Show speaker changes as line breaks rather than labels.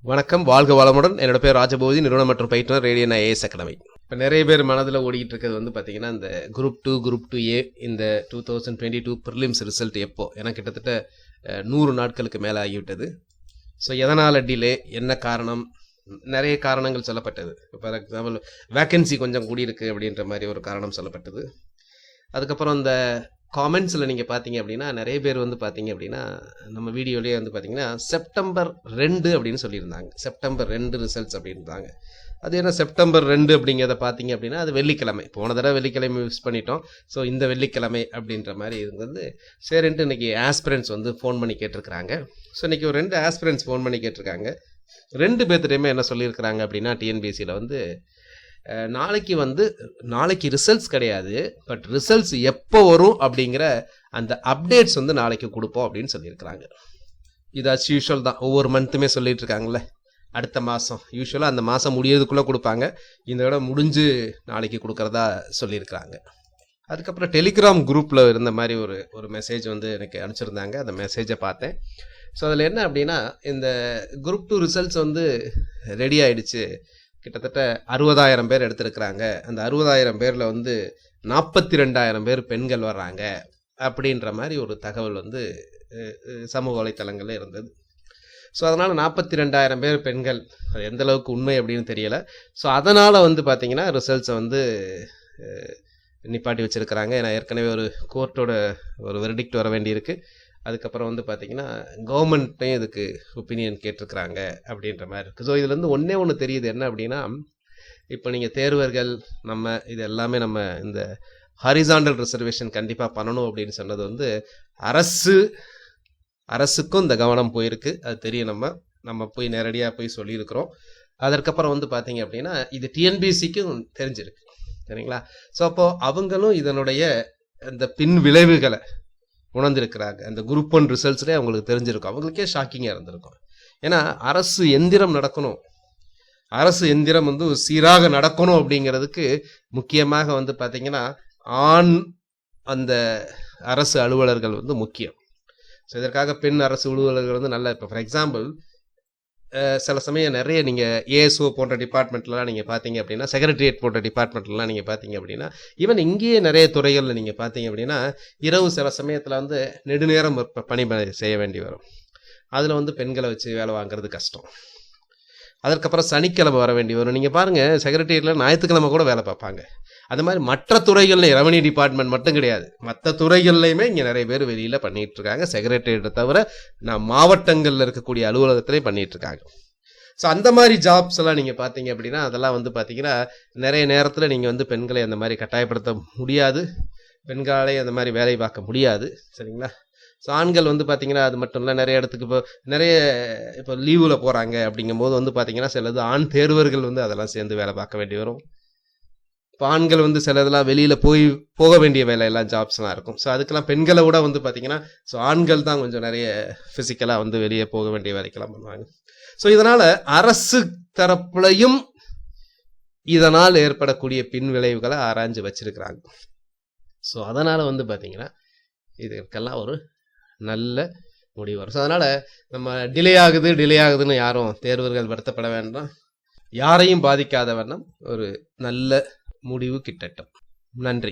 வணக்கம், வாழ்க வளமுடன். என்னோட பேர் ராஜபோதி, நிறுவனம் மற்றும் பயிற்றுனர், ரேடியன் ஐஏஎஸ் அகாடமி. இப்போ நிறைய பேர் மனதில் ஓடிக்கிட்டு இருக்கிறது வந்து பார்த்தீங்கன்னா, இந்த குரூப் 2A இந்த 2022 ப்ரிலிம்ஸ் ரிசல்ட் எப்போ? ஏன்னா கிட்டத்தட்ட 100 நாட்களுக்கு மேலே ஆகிவிட்டது. ஸோ எதனால் டிலே, என்ன காரணம்? நிறைய காரணங்கள் சொல்லப்பட்டது. ஃபார் எக்ஸாம்பிள் வேக்கன்சி கொஞ்சம் கூடியிருக்கு அப்படின்ற மாதிரி ஒரு காரணம் சொல்லப்பட்டது. அதுக்கப்புறம் இந்த காமெண்ட்ஸில் நீங்கள் பார்த்தீங்க அப்படின்னா, நிறைய பேர் வந்து பார்த்தீங்க அப்படின்னா, நம்ம வீடியோலேயே வந்து பார்த்தீங்கன்னா செப்டம்பர் 2 அப்படின்னு சொல்லியிருந்தாங்க. செப்டம்பர் 2 ரிசல்ட்ஸ் அப்படின்றாங்க. அது என்ன செப்டம்பர் 2 அப்படிங்கிறத பார்த்தீங்க அப்படின்னா, அது வெள்ளிக்கிழமை. போன தடவை வெள்ளிக்கிழமை மிஸ் பண்ணிட்டோம். ஸோ இந்த வெள்ளிக்கிழமை அப்படின்ற மாதிரி இருந்தது. சரின்ட்டு இன்றைக்கி ஆஸ்பிரன்ஸ் வந்து ஃபோன் பண்ணி கேட்டிருக்கிறாங்க. ஸோ இன்றைக்கி ஒரு 2 ஆஸ்பிரன்ஸ் ஃபோன் பண்ணி கேட்டிருக்காங்க. 2 பேர்த்துடையுமே என்ன சொல்லியிருக்கிறாங்க அப்படின்னா, டிஎன்பிஎஸ்சியில் வந்து நாளைக்கு ரிசல்ட்ஸ் கிடையாது, பட் ரிசல்ட்ஸ் எப்போ வரும் அப்படிங்கிற அந்த அப்டேட்ஸ் வந்து நாளைக்கு கொடுப்போம் அப்படின்னு சொல்லியிருக்கிறாங்க. இது அஸ் யூஷுவல் தான், ஒவ்வொரு மந்த்துமே சொல்லிட்டு இருக்காங்களே. அடுத்த மாதம் யூஸ்வலாக அந்த மாதம் முடியறதுக்குள்ளே கொடுப்பாங்க. இந்த விட முடிஞ்சு நாளைக்கு கொடுக்குறதா சொல்லியிருக்கிறாங்க. அதுக்கப்புறம் டெலிகிராம் குரூப்பில் இருந்த மாதிரி ஒரு மெசேஜ் வந்து எனக்கு அனுப்பிச்சிருந்தாங்க. அந்த மெசேஜை பார்த்தேன். ஸோ அதில் என்ன அப்படின்னா, இந்த குரூப் 2 ரிசல்ட்ஸ் வந்து ரெடி ஆகிடுச்சு. கிட்டத்தட்ட 60,000 பேர் எடுத்திருக்கிறாங்க. அந்த 60,000 பேரில் வந்து 42,000 பேர் பெண்கள் வர்றாங்க அப்படின்ற மாதிரி ஒரு தகவல் வந்து சமூக வலைத்தளங்களில் இருந்தது. ஸோ அதனால் 42,000 பேர் பெண்கள், அது எந்த அளவுக்கு உண்மை அப்படின்னு தெரியலை. ஸோ அதனால் வந்து பார்த்திங்கன்னா ரிசல்ட்ஸை வந்து நிப்பாட்டி வச்சுருக்கிறாங்க. ஏன்னா ஏற்கனவே ஒரு கோர்ட்டோட ஒரு வெர்டிக்ட் வர வேண்டியிருக்கு. அதுக்கப்புறம் வந்து பார்த்திங்கன்னா கவர்மெண்ட்டையும் இதுக்கு ஒப்பீனியன் கேட்டிருக்கிறாங்க அப்படின்ற மாதிரி இருக்குது. ஸோ இதுலேருந்து ஒன்று தெரியுது என்ன அப்படின்னா, இப்போ நீங்கள் தேர்வர்கள் இது எல்லாமே நம்ம இந்த ஹாரிசாண்டல் ரிசர்வேஷன் கண்டிப்பாக பண்ணணும் அப்படின்னு சொன்னது வந்து அரசுக்கும் இந்த கவனம் போயிருக்கு. அது தெரியும். நம்ம போய் நேரடியாக போய் சொல்லியிருக்கிறோம். அதற்கப்புறம் வந்து பார்த்தீங்க அப்படின்னா இது டிஎன்பிஎஸ்சிக்கும் தெரிஞ்சிருக்கு, சரிங்களா? ஸோ அப்போது அவங்களும் இதனுடைய அந்த பின் விளைவுகளை உணர்ந்திருக்கிறாங்க. அந்த குரூப் 1 ரிசல்ட்ஸ்லேயே அவங்களுக்கு தெரிஞ்சிருக்கும். அவங்களுக்கே ஷாக்கிங்காக இருந்திருக்கும். ஏன்னா அரசு எந்திரம் நடக்கணும், அரசு எந்திரம் வந்து சீராக நடக்கணும் அப்படிங்கிறதுக்கு முக்கியமாக வந்து பார்த்திங்கன்னா அந்த அரசு அலுவலர்கள் வந்து முக்கியம். ஸோ இதற்காக பெண் அரசு அலுவலர்கள் வந்து நல்ல, இப்போ ஃபார் எக்ஸாம்பிள் சில சமயம் நிறைய நீங்கள் ஏஎஸ்ஓ போன்ற டிபார்ட்மெண்ட்லாம் நீங்கள் பார்த்தீங்க அப்படின்னா, செக்ரட்டரியேட் போன்ற டிபார்ட்மெண்ட்லாம் நீங்கள் பார்த்தீங்க அப்படின்னா, ஈவன் இங்கேயே நிறைய துறைகளில் நீங்கள் பார்த்தீங்க அப்படின்னா, இரவு சில சமயத்தில் வந்து நெடுநேரம் பணி செய்ய வேண்டி வரும். அதில் வந்து பெண்களை வச்சு வேலை வாங்குறது கஷ்டம். அதற்கப்புறம் சனிக்கிழமை வர வேண்டி வரும். நீங்கள் பாருங்கள், செக்ரட்டரியேட்டில் ஞாயிற்றுக்கிழமை கூட வேலை பார்ப்பாங்க. அது மாதிரி மற்ற துறைகளில், ரெவன்யூ டிபார்ட்மெண்ட் மட்டும் கிடையாது, மற்ற துறைகள்லையுமே இங்கே நிறைய பேர் வெளியில் பண்ணிகிட்டு இருக்காங்க. செக்ரட்டரியேட்டை தவிர மாவட்டங்களில் இருக்கக்கூடிய அலுவலகத்திலையும் பண்ணிகிட்டு இருக்காங்க. ஸோ அந்த மாதிரி ஜாப்ஸ் எல்லாம் நீங்கள் பார்த்தீங்க அப்படின்னா, அதெல்லாம் வந்து பார்த்தீங்கன்னா நிறைய நேரத்தில் நீங்கள் வந்து பெண்களை அந்த மாதிரி கட்டாயப்படுத்த முடியாது, பெண்களை அந்த மாதிரி வேலை பார்க்க முடியாது, சரிங்களா? ஸோ ஆண்கள் வந்து பார்த்திங்கன்னா அது மட்டும் இல்லை, நிறைய இடத்துக்கு இப்போ லீவில் போகிறாங்க அப்படிங்கும்போது வந்து பார்த்திங்கன்னா சிலது ஆண் தேர்வர்கள் வந்து அதெல்லாம் சேர்ந்து வேலை பார்க்க வேண்டி வரும். இப்போ ஆண்கள் வந்து சிலதெல்லாம் வெளியில் போக வேண்டிய வேலையெல்லாம் ஜாப்ஸ்லாம் இருக்கும். ஸோ அதுக்கெல்லாம் பெண்களை விட வந்து பார்த்திங்கன்னா ஸோ ஆண்கள் தான் கொஞ்சம் நிறைய ஃபிசிக்கலாக வந்து வெளியே போக வேண்டிய வேலைக்கெல்லாம் பண்ணுவாங்க. ஸோ இதனால் அரசு தரப்புலையும் இதனால் ஏற்படக்கூடிய பின் விளைவுகளை ஆராய்ஞ்சு வச்சிருக்கிறாங்க. ஸோ அதனால் வந்து பார்த்திங்கன்னா இதற்கெல்லாம் ஒரு நல்ல முடிவு வரும். ஸோ அதனால் நம்ம டிலே ஆகுதுன்னு யாரும் தேர்வர்கள் வருத்தப்பட வேண்டாம். யாரையும் பாதிக்காத வண்ணம் ஒரு நல்ல முடிவு கிட்டட்டும். நன்றி.